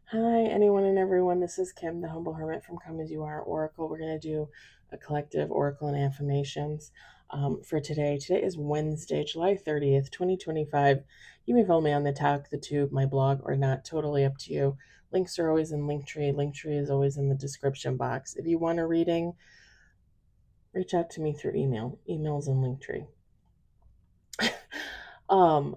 Hi, anyone and everyone. This is Kim, the Humble Hermit from Come As You Are Oracle. We're going to do a collective oracle and affirmations for today. Today is Wednesday, July 30th, 2025. You may follow me on the Talk, the Tube, my blog, or not. Totally up to you. Links are always in Linktree. Linktree is always in the description box. If you want a reading, reach out to me through email. Email's in Linktree. um,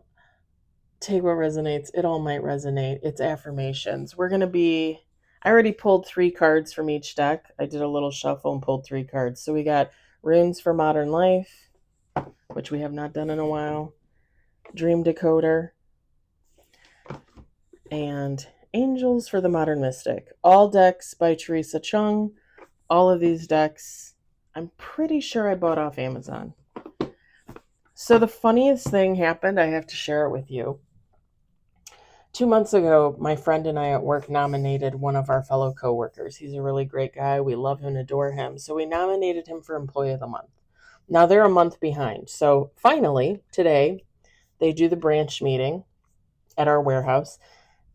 Take what resonates. It all might resonate. It's affirmations. I already pulled 3 cards from each deck. I did a little shuffle and pulled 3 cards. So we got Runes for Modern Life, which we have not done in a while, Dream Decoder, and Angels for the Modern Mystic. All decks by Teresa Chung. All of these decks, I'm pretty sure I bought off Amazon. So the funniest thing happened. I have to share it with you. 2 months ago, my friend and I at work nominated one of our fellow coworkers. He's a really great guy. We love him and adore him. So we nominated him for Employee of the Month. Now they're a month behind. So finally, today, they do the branch meeting at our warehouse,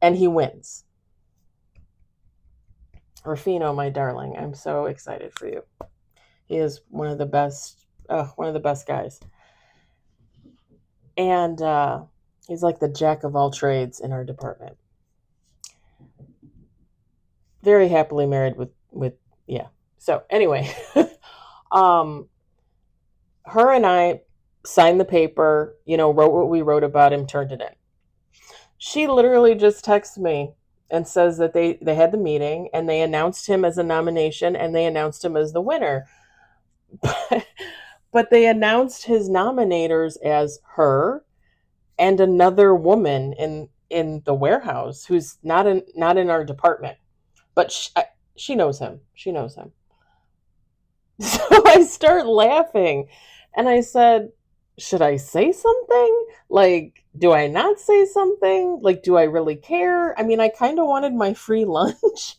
and he wins. Rufino, my darling, I'm so excited for you. He is one of the best guys. And he's like the jack of all trades in our department. Very happily married with yeah. So anyway, um, her and I signed the paper, wrote what we wrote about him, turned it in. She literally just texts me and says that they had the meeting and they announced him as a nomination and they announced him as the winner. But they announced his nominators as her and another woman in the warehouse who's not in our department, but she knows him. She knows him. So I start laughing and I said, should I say something? Like, do I not say something? Like, do I really care? I mean, I kind of wanted my free lunch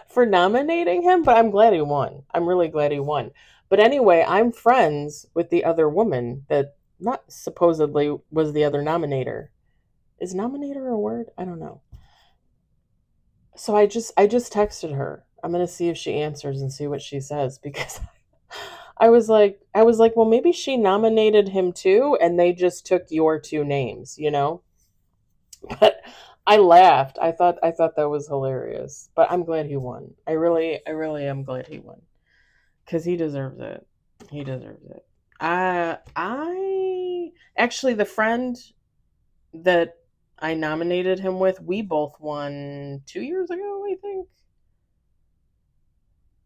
for nominating him, but I'm glad he won. I'm really glad he won. But anyway, I'm friends with the other woman that not supposedly was the other nominator. Is nominator a word? I don't know. So I just texted her. I'm going to see if she answers and see what she says because I was like, well, maybe she nominated him too, and they just took your 2 names. But I laughed. I thought that was hilarious. But I'm glad he won. I really am glad he won because he deserves it. He deserves it. I actually the friend that I nominated him with, we both won 2 years ago. I think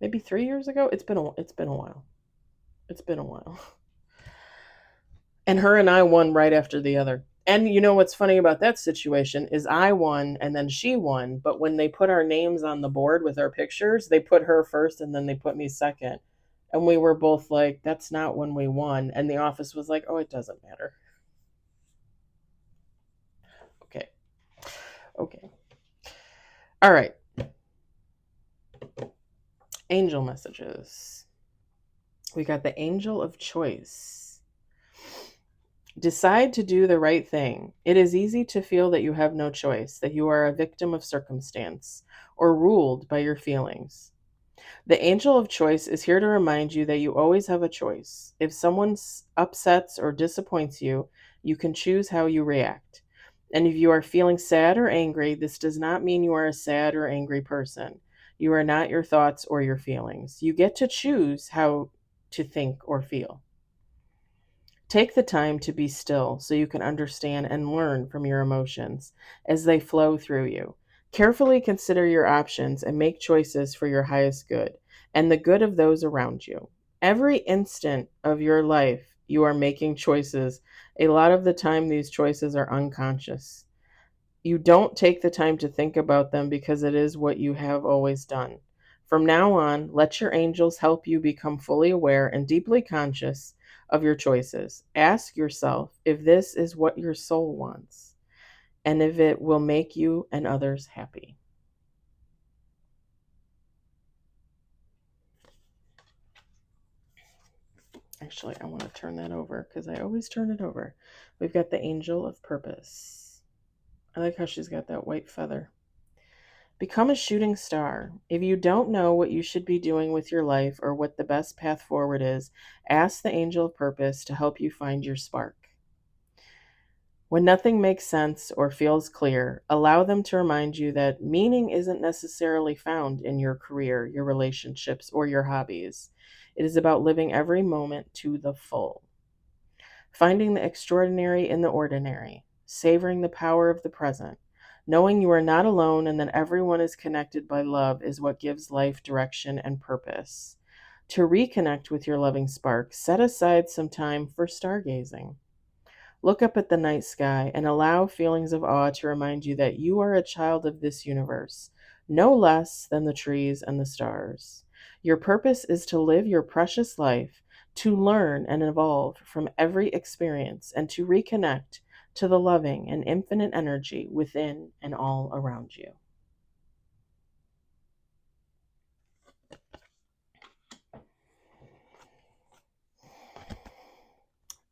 maybe 3 years ago. It's been a while. It's been a while. And her and I won right after the other. And you know what's funny about that situation is I won and then she won, but when they put our names on the board with our pictures, they put her first and then they put me second. And we were both like, that's not when we won. And the office was like, oh, it doesn't matter. Okay. Okay. All right. Angel messages. We got the angel of choice. Decide to do the right thing. It is easy to feel that you have no choice, that you are a victim of circumstance, or ruled by your feelings. The angel of choice is here to remind you that you always have a choice. If someone upsets or disappoints you, you can choose how you react. And if you are feeling sad or angry, this does not mean you are a sad or angry person. You are not your thoughts or your feelings. You get to choose how to think or feel. Take the time to be still so you can understand and learn from your emotions as they flow through you. Carefully consider your options and make choices for your highest good and the good of those around you. Every instant of your life, you are making choices. A lot of the time, these choices are unconscious. You don't take the time to think about them because it is what you have always done. From now on, let your angels help you become fully aware and deeply conscious of your choices. Ask yourself if this is what your soul wants and if it will make you and others happy. Actually, I want to turn that over because I always turn it over. We've got the angel of purpose. I like how she's got that white feather. Become a shooting star. If you don't know what you should be doing with your life or what the best path forward is, ask the angel of purpose to help you find your spark. When nothing makes sense or feels clear, allow them to remind you that meaning isn't necessarily found in your career, your relationships, or your hobbies. It is about living every moment to the full. Finding the extraordinary in the ordinary, savoring the power of the present, knowing you are not alone and that everyone is connected by love is what gives life direction and purpose. To reconnect with your loving spark, set aside some time for stargazing. Look up at the night sky and allow feelings of awe to remind you that you are a child of this universe, no less than the trees and the stars. Your purpose is to live your precious life, to learn and evolve from every experience, and to reconnect to the loving and infinite energy within and all around you.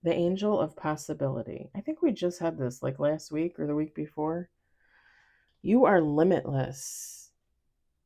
The angel of possibility. I think we just had this like last week or the week before. You are limitless.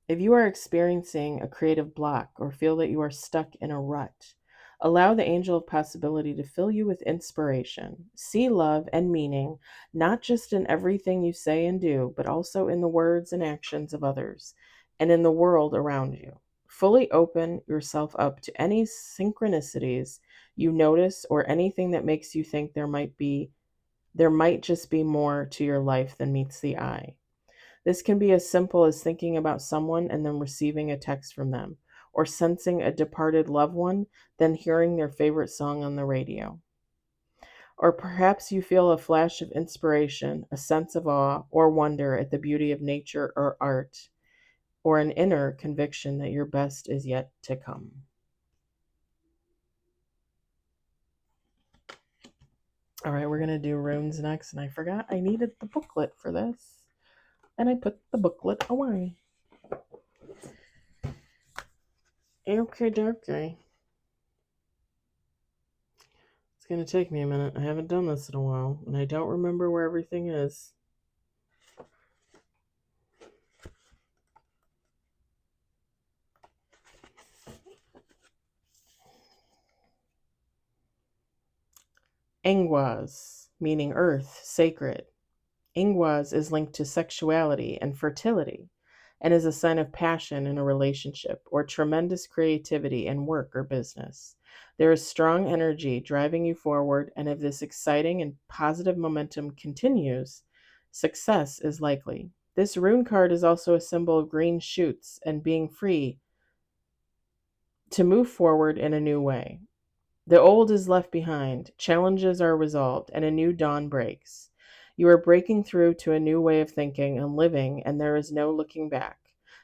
If you are experiencing a creative block or feel that you are stuck in a rut, allow the angel of possibility to fill you with inspiration. See love and meaning, not just in everything you say and do, but also in the words and actions of others and in the world around you. Fully open yourself up to any synchronicities you notice or anything that makes you think there might just be more to your life than meets the eye. This can be as simple as thinking about someone and then receiving a text from them, or sensing a departed loved one, then hearing their favorite song on the radio. Or perhaps you feel a flash of inspiration, a sense of awe or wonder at the beauty of nature or art, or an inner conviction that your best is yet to come. All right, we're going to do runes next, and I forgot I needed the booklet for this, and I put the booklet away. Okay. It's going to take me a minute. I haven't done this in a while, and I don't remember where everything is. Engwas, meaning earth, sacred. Ingwas is linked to sexuality and fertility and is a sign of passion in a relationship or tremendous creativity in work or business. There is strong energy driving you forward, and if this exciting and positive momentum continues, success is likely. This rune card is also a symbol of green shoots and being free to move forward in a new way. The old is left behind, challenges are resolved, and a new dawn breaks. You are breaking through to a new way of thinking and living, and there is no looking back.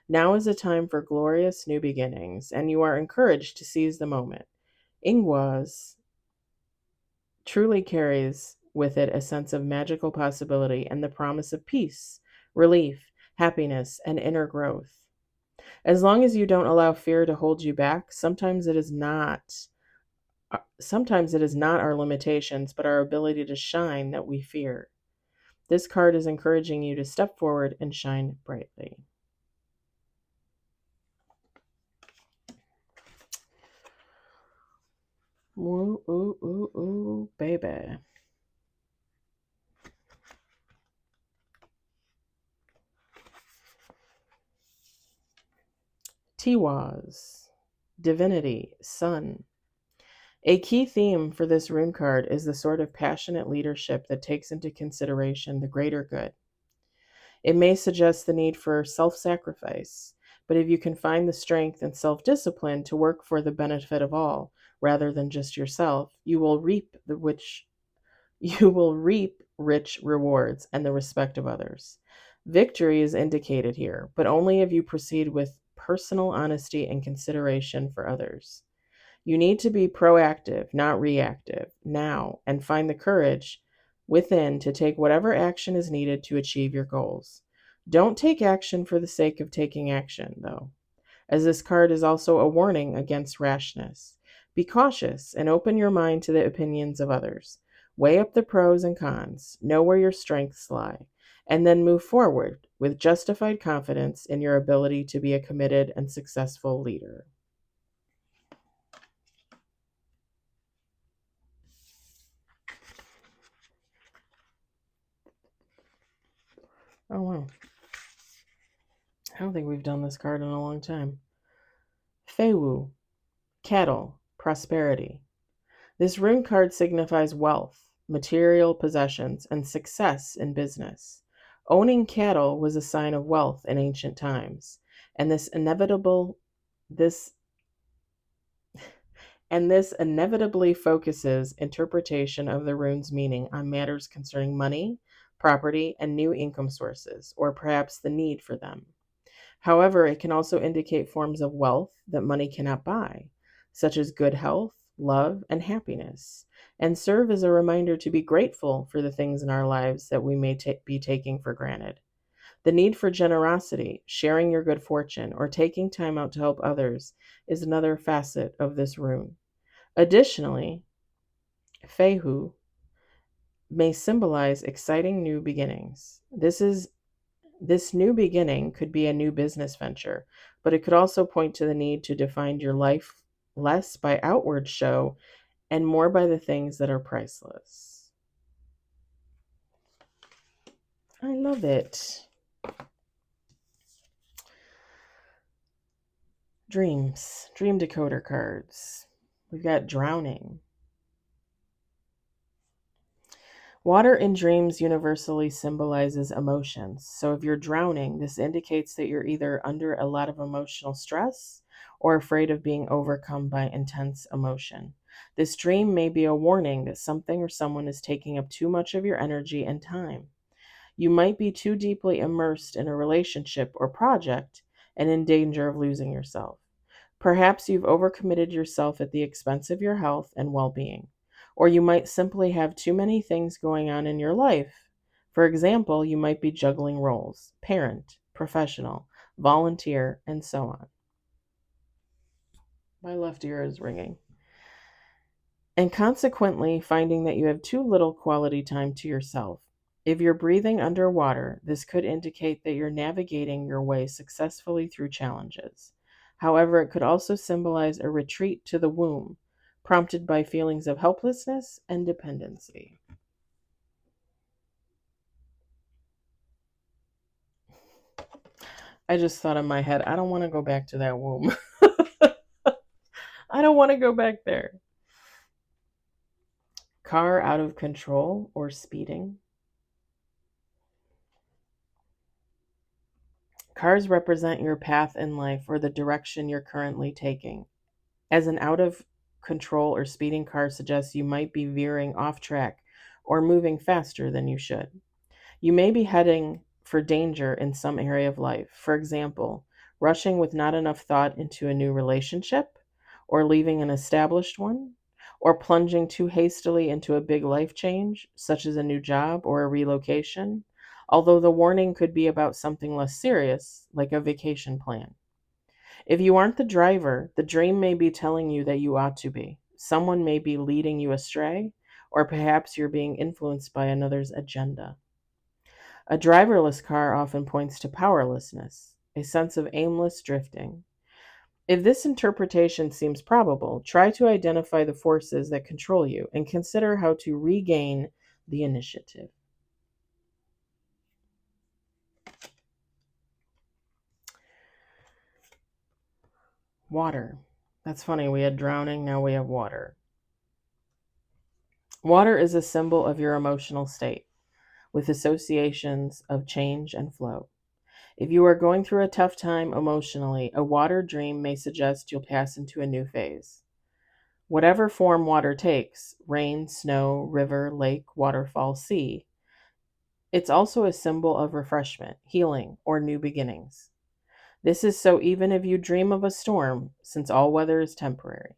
Now is a time for glorious new beginnings, and you are encouraged to seize the moment. Ingwas truly carries with it a sense of magical possibility and the promise of peace, relief, happiness, and inner growth. As long as you don't allow fear to hold you back, sometimes it is not our limitations, but our ability to shine that we fear. This card is encouraging you to step forward and shine brightly. Ooh, ooh, ooh, ooh, baby. Tiwaz, divinity, sun. A key theme for this rune card is the sort of passionate leadership that takes into consideration the greater good. It may suggest the need for self sacrifice, but if you can find the strength and self discipline to work for the benefit of all rather than just yourself, you will reap rich rewards and the respect of others. Victory is indicated here, but only if you proceed with personal honesty and consideration for others. You need to be proactive, not reactive, now, and find the courage within to take whatever action is needed to achieve your goals. Don't take action for the sake of taking action, though, as this card is also a warning against rashness. Be cautious and open your mind to the opinions of others. Weigh up the pros and cons, know where your strengths lie, and then move forward with justified confidence in your ability to be a committed and successful leader. Oh, wow. I don't think we've done this card in a long time. Feiwu, cattle, prosperity. This rune card signifies wealth, material possessions, and success in business. Owning cattle was a sign of wealth in ancient times, and this inevitably focuses interpretation of the rune's meaning on matters concerning money, property, and new income sources, or perhaps the need for them. However, it can also indicate forms of wealth that money cannot buy, such as good health, love, and happiness, and serve as a reminder to be grateful for the things in our lives that we may be taking for granted. The need for generosity, sharing your good fortune, or taking time out to help others is another facet of this rune. Additionally, Feihu may symbolize exciting new beginnings. This new beginning could be a new business venture, but it could also point to the need to define your life less by outward show and more by the things that are priceless. I love it. Dreams, dream decoder cards. We've got drowning. Water in dreams universally symbolizes emotions. So if you're drowning, this indicates that you're either under a lot of emotional stress or afraid of being overcome by intense emotion. This dream may be a warning that something or someone is taking up too much of your energy and time. You might be too deeply immersed in a relationship or project and in danger of losing yourself. Perhaps you've overcommitted yourself at the expense of your health and well being. Or you might simply have too many things going on in your life. For example, you might be juggling roles: parent, professional, volunteer, and so on. My left ear is ringing. And consequently, finding that you have too little quality time to yourself. If you're breathing underwater, this could indicate that you're navigating your way successfully through challenges. However, it could also symbolize a retreat to the womb, prompted by feelings of helplessness and dependency. I just thought in my head, I don't want to go back to that womb. I don't want to go back there. Car out of control or speeding. Cars represent your path in life or the direction you're currently taking. As an out of control or speeding car suggests you might be veering off track or moving faster than you should. You may be heading for danger in some area of life. For example, rushing with not enough thought into a new relationship, or leaving an established one, or plunging too hastily into a big life change, such as a new job or a relocation, although the warning could be about something less serious, like a vacation plan. If you aren't the driver, the dream may be telling you that you ought to be. Someone may be leading you astray, or perhaps you're being influenced by another's agenda. A driverless car often points to powerlessness, a sense of aimless drifting. If this interpretation seems probable, try to identify the forces that control you and consider how to regain the initiative. Water. That's funny. We had drowning, now we have water. Water is a symbol of your emotional state, with associations of change and flow. If you are going through a tough time emotionally, a water dream may suggest you'll pass into a new phase. Whatever form water takes, rain, snow, river, lake, waterfall, sea, it's also a symbol of refreshment, healing, or new beginnings. This is so even if you dream of a storm, since all weather is temporary.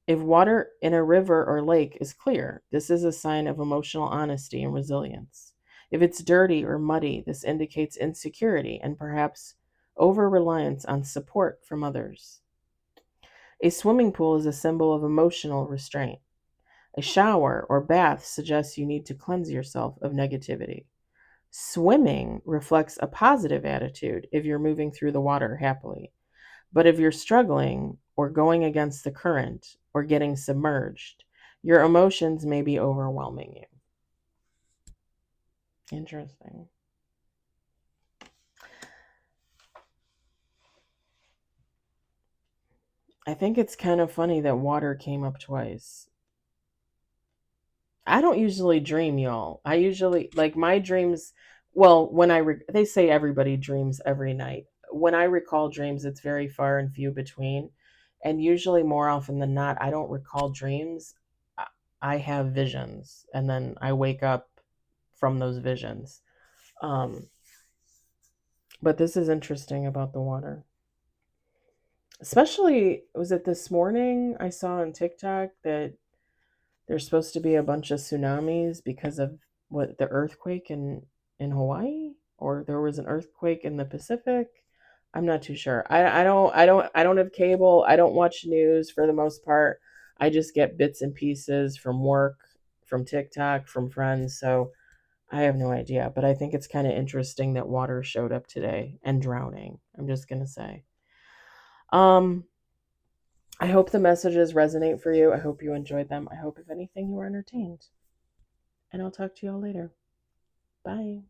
If water in a river or lake is clear, this is a sign of emotional honesty and resilience. If it's dirty or muddy, this indicates insecurity and perhaps over reliance on support from others. A swimming pool is a symbol of emotional restraint. A shower or bath suggests you need to cleanse yourself of negativity. Swimming reflects a positive attitude if you're moving through the water happily. But if you're struggling or going against the current or getting submerged, your emotions may be overwhelming you. Interesting. I think it's kind of funny that water came up twice. I don't usually dream, y'all. I usually like my dreams. Well, they say everybody dreams every night. When I recall dreams, it's very far and few between, and usually more often than not, I don't recall dreams. I have visions, and then I wake up from those visions. Um, but this is interesting about the water. Especially, was it this morning I saw on TikTok that there's supposed to be a bunch of tsunamis because of what the earthquake in Hawaii, or there was an earthquake in the Pacific. I'm not too sure. I don't have cable. I don't watch news for the most part. I just get bits and pieces from work, from TikTok, from friends. So I have no idea, but I think it's kind of interesting that water showed up today and drowning. I'm just going to say. Um I hope the messages resonate for you. I hope you enjoyed them. I hope, if anything, you were entertained. And I'll talk to you all later. Bye.